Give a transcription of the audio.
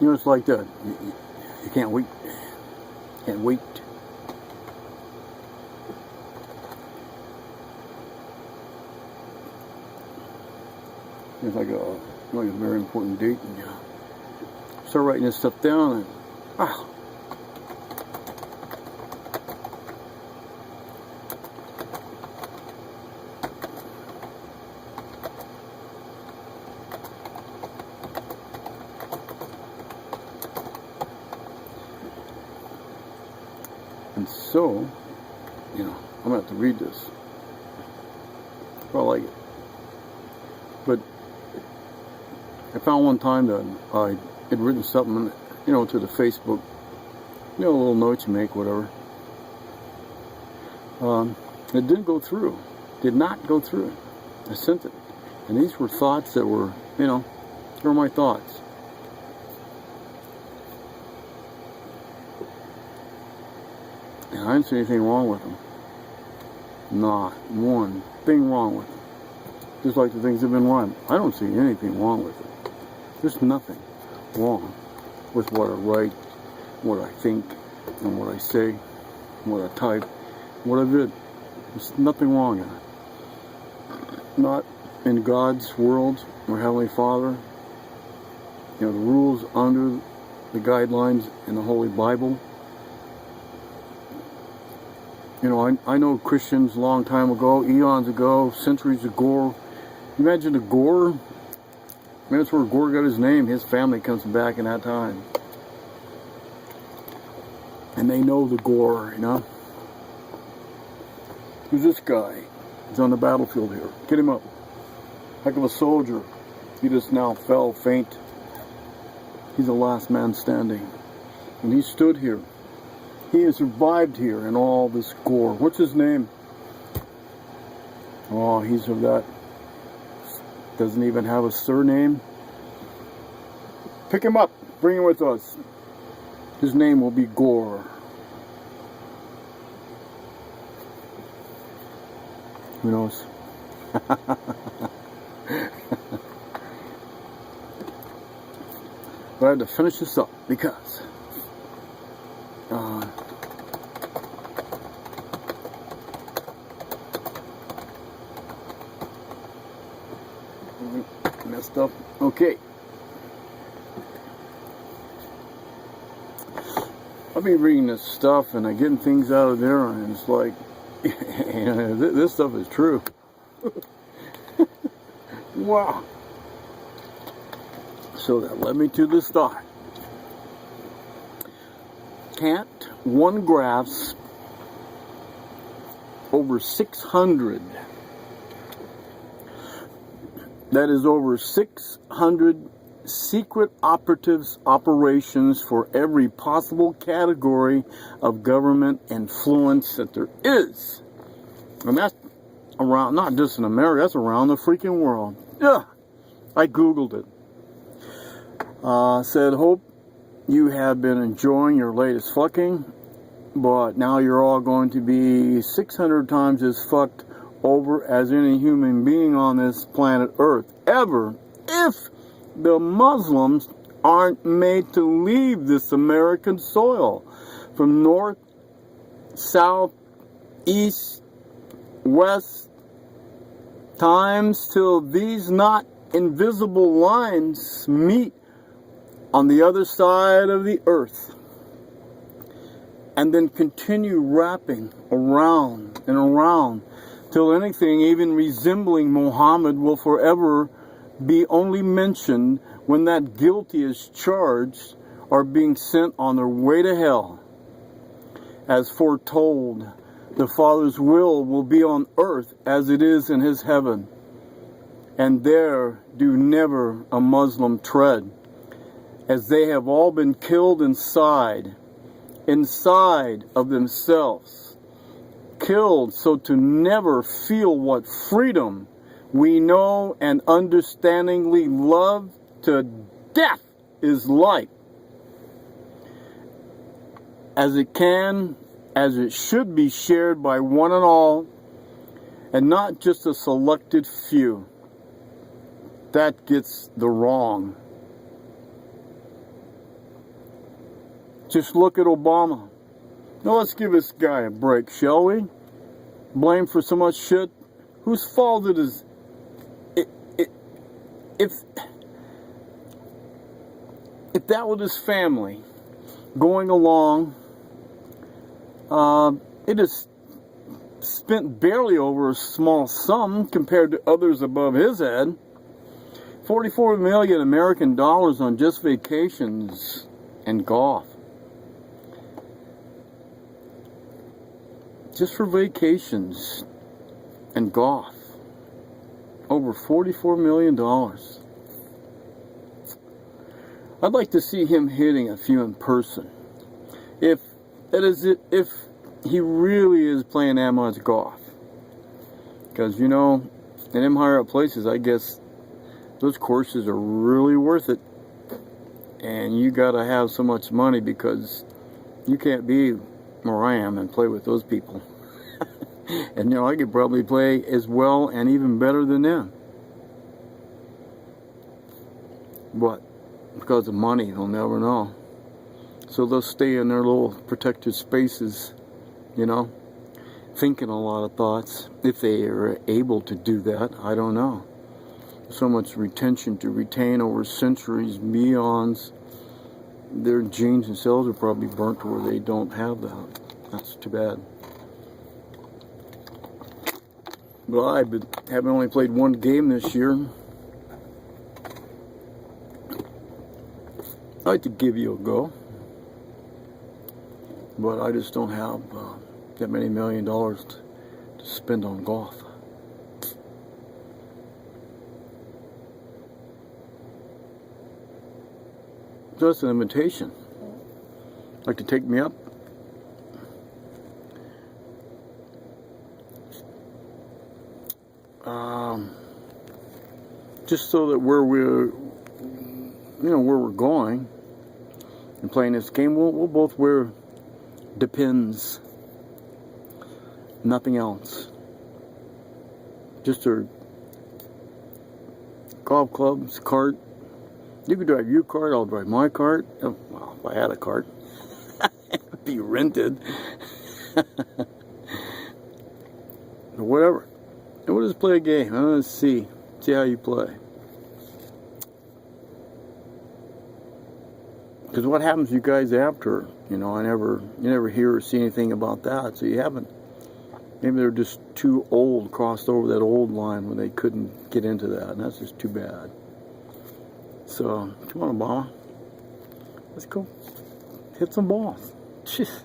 You know, it's like that. You can't wait. Can't wait. It's like a very important date, and you start writing this stuff down, and and so, you know, I'm gonna have to read this. I like it, but I found one time that I had written something, you know, to the Facebook, you know, little notes you make, whatever. It didn't go through. Did not go through. I sent it, and these were thoughts that were, you know, they were my thoughts. And I didn't see anything wrong with them. Not one thing wrong with them. Just like the things that have been wrong. I don't see anything wrong with it. There's nothing wrong with what I write, what I think, and what I say, what I type, what I did. There's nothing wrong in it. Not in God's world or Heavenly Father. You know, the rules under the guidelines in the Holy Bible. You know, I know Christians a long time ago, eons ago, centuries ago. Imagine the Gore. I mean, that's where Gore got his name. His family comes back in that time. And they know the Gore, you know. Who's this guy? He's on the battlefield here. Get him up. Heck of a soldier. He just now fell faint. He's the last man standing. And he stood here. He has survived here in all this gore. What's his name? Oh, he's of that. Doesn't even have a surname. Pick him up. Bring him with us. His name will be Gore. Who knows? But I had to finish this up because messed up. Okay. I've been reading this stuff and I'm getting things out of there, and it's like, you know, this stuff is true. Wow. So that led me to this thought. Can't one grasp over 600, that is over 600 secret operatives operations for every possible category of government influence that there is? And that's around, not just in America, that's around the freaking world. Yeah, I Googled it. Said, hope you have been enjoying your latest fucking, but now you're all going to be 600 times as fucked over as any human being on this planet Earth ever, if the Muslims aren't made to leave this American soil from north, south, east, west times till these not invisible lines meet on the other side of the earth, and then continue wrapping around and around till anything even resembling Muhammad will forever be only mentioned when that guilty is charged or being sent on their way to hell. As foretold, the Father's will be on earth as it is in his heaven, and there do never a Muslim tread, as they have all been killed inside of themselves, killed so to never feel what freedom we know and understandingly love to death is like, as it should be shared by one and all, and not just a selected few. That gets the wrong. Just look at Obama. Now let's give this guy a break, shall we? Blamed for so much shit. Whose fault it is? If that was his family going along, it is spent barely over a small sum compared to others above his head. 44 million American dollars on just vacations and golf. Just for vacations and golf. Over $44 million. I'd like to see him hitting a few in person. If he really is playing that much golf. Because, you know, in them higher up places, I guess those courses are really worth it. And you got to have so much money because you can't be where I am and play with those people. And, you know, I could probably play as well and even better than them. But because of money, they'll never know. So they'll stay in their little protected spaces, you know, thinking a lot of thoughts. If they are able to do that, I don't know. So much retention to retain over centuries, eons. Their genes and cells are probably burnt to where they don't have that. That's too bad. But I haven't only played one game this year. I'd like to give you a go. But I just don't have that many $1 million to spend on golf. So that's an invitation. Like to take me up? Just so that where we're going and playing this game, we'll both wear Depends. Nothing else. Just our golf clubs, cart. You can drive your cart, I'll drive my cart. Oh, well, if I had a cart, it'd be rented. But whatever. And we'll just play a game. Let's see how you play. Because what happens to you guys after? You know, you never hear or see anything about that. So you haven't. Maybe they're just too old, crossed over that old line when they couldn't get into that. And that's just too bad. So, come on, Obama. Let's go hit some balls. Jeez.